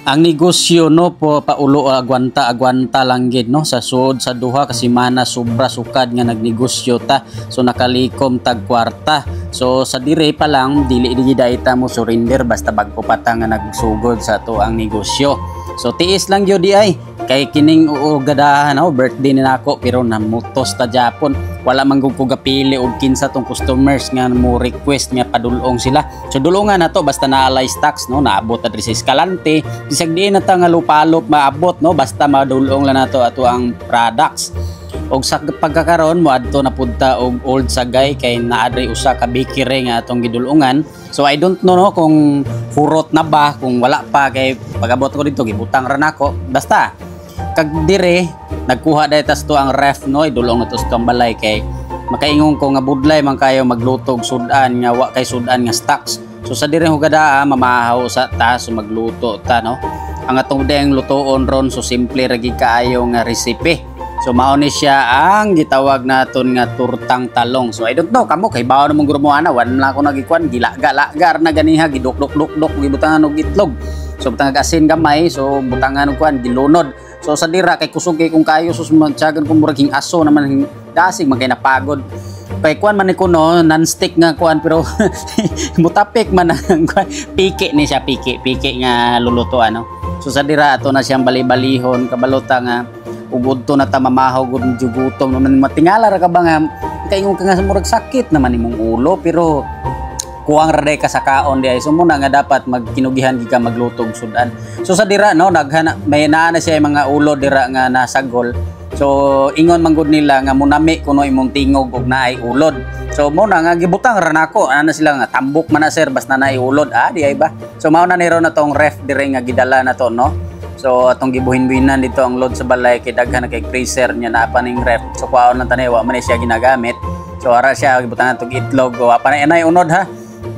Ang negosyo no po paulo agwanta lang gid no sa suod sa duha ka semana sobra sukad nga nagnegosyo ta, so nakalikom tag kwarta. So sa dire pa lang dili ita mo surrender basta bagko pa ta nga nagsugod sa to ang negosyo. So tiis lang gyud di ay kay kining gadahan no birthday ni nako pero namutos ta Japon, wala man gud ko gapili og kinsa tong customers nga mo request nga padulong sila. So dulungan na to basta naalay stocks no, naabot ta diri sa Escalante, bisag di na ta nga lupalop maabot no, basta madulong lang nato ato ang products. Og sa pagkakaroon mo adto na pudta og Old Sagay kay naadri usa ka bakery nga atong gidulungan. So I don't know no kung hurot na ba, kung wala pa kay pagabot ko dito gibutang ra nako. Basta kag dire nagkuha dai tas to ang ref no, idulong na to sa balay kay makaingon ko nga budlay man kayo magluto og sudan nga wa kay sudan nga stocks. So sa dire hugadaa mamahaw sa ta so magluto ta no. Ang atong deng lutoon ron so simple ra gid kaayo nga recipe. So mao ni siya ang gitawag naton nga turtang talong. So I don't know kamo kay bawo namong guro mo ana wan lang ako nagikuan gilaga-lagar na ganiha gidok-dok gibutangan og itlog. So butangan asin gamay so butangan og kuan gilunod. So sa dira kay kusog kay kung kayo sus magtiagan kung murag aso naman dasig man kay napagod. Kay kuan man ni kuno non-stick nga kuan pero mutapik man ang kuan piki ni siya piki nga lulutuan no. So sa dira ato na siyang bali-balihon kabalota nga ugod to na ta mamahaw gud jugutom naman matingala ra ka ba nga kay ka nga murag sakit naman imong ulo pero kuwang ra ka sa kaon di ay so muna nga dapat magkinugihan gid ka maglutog sudan. So sa dira no naghana may naa na siya mga ulo dira nga nasagol. So ingon man gud nila nga munami kuno imong tingog og naay ulod. So muna nga gibutang ra nako ana sila nga tambok man na sir basta naay ulod di ay ba. So mao na ni ron na tong ref dire nga gidala na to no. So atong gibuhin-buhinan dito ang load sa balay kay daghan na kay freezer nya na pa ning ref. So kuaon lang tanay wa man siya ginagamit. So ara siya gibutangan tog itlog wa pa na inay unod ha.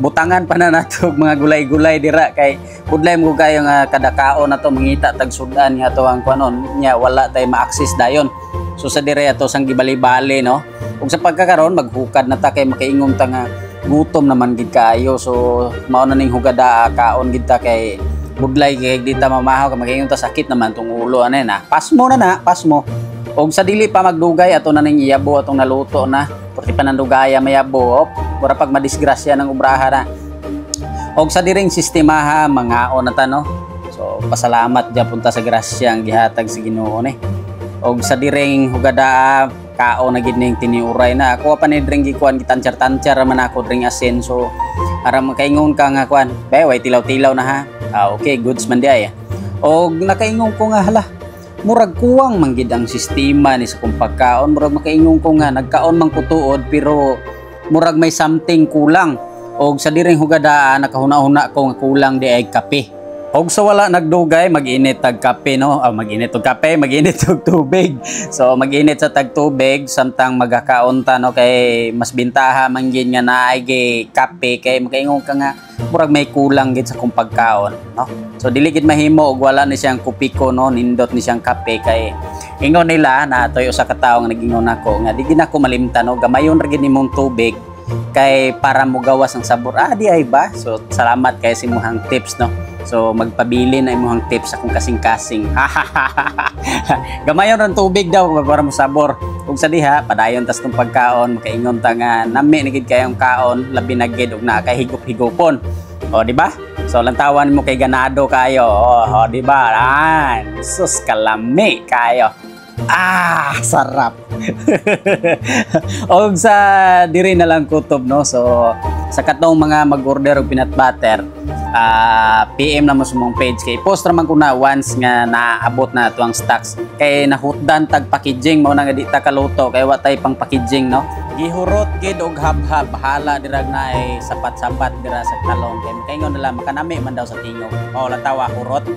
Butangan pa na nato mga gulay-gulay dira kay budlay mo kayo nga kada kaon nato mangita tag sudan nga to ang kuanon nya wala tay ma-access dayon. So sa dire ato sang gibali-bali no. Ug sa pagkakaron maghukad na ta kay makaingon ta nga gutom naman gid kaayo. So mao na ning hugada kaon gid ta kay budlay kay di ta mamahaw kay magayon ta sakit naman tong ulo ana na. Pasmo na pasmo. Og sa dili pa magdugay ato na ning iyabo atong naluto na. Porque panandugaya mayabo para pag madisgrasya ng ubraha na. Og sa diring sistemaha mangaon na ta no. So pasalamat ja punta sa grasya ang gihatag sa Ginoo ni. Og sa diring hugada kaon na gid ning tiniuray na. Ako pa ni dring gikuan gitanchar-tanchar man ako dring asin. So ara makaingon ka nga kuan. Way tilaw-tilaw na ha. Okay, goods man di ay. Og nakaingon ko nga hala. Murag kuwang manggid ang sistema ni sa kung pagkaon. Murag makaingon ko nga nagkaon man ko tuod pero murag may something kulang. Og sa diring hugadaan nakahuna-huna ko nga kulang di ay kape. Og sa wala nagdugay mag-init tag kape no. Mag-init og kape, mag-init og tubig. So mag-init sa tag tubig samtang magakaon ta no kay mas bintaha man gid nga naay kape kay makaingon ka nga murag may kulang gid sa kung pagkaon no. So dili gid mahimo og wala ni siyang kupiko no, nindot ni siyang kape kay ingon nila na atoy usa ka tawo nga nagingon nako nga di gid nako malimtan no, gamayon ra gid nimong tubig kay para mo gawas ang sabor. Di ay ba? So salamat kay sa imong tips no. So magpabili na imong tips akong kasing-kasing. Gamayon ran tubig daw para mo sabor. Ug sa diha padayon tas tong pagkaon makaingon ta nga nami ni gid kayong kaon labi na gid og naa kay higop-higopon. O di ba? So lantawan mo kay ganado kayo. O di ba? Sus kalami kayo. Sarap. Og sa diri na lang kutob no. So sa katong mga mag-order og peanut butter, PM na mo sa mong page kay post raman ko na once nga naabot na to ang stocks kay nahutdan tag packaging mao na nga di ta kaluto kay wa tay pang packaging no. Gihurot gid og hab-hab hala dirag na ay sapat-sapat dira sa talong kay kaingon nila makanami man daw sa tingog. O latawa hurot.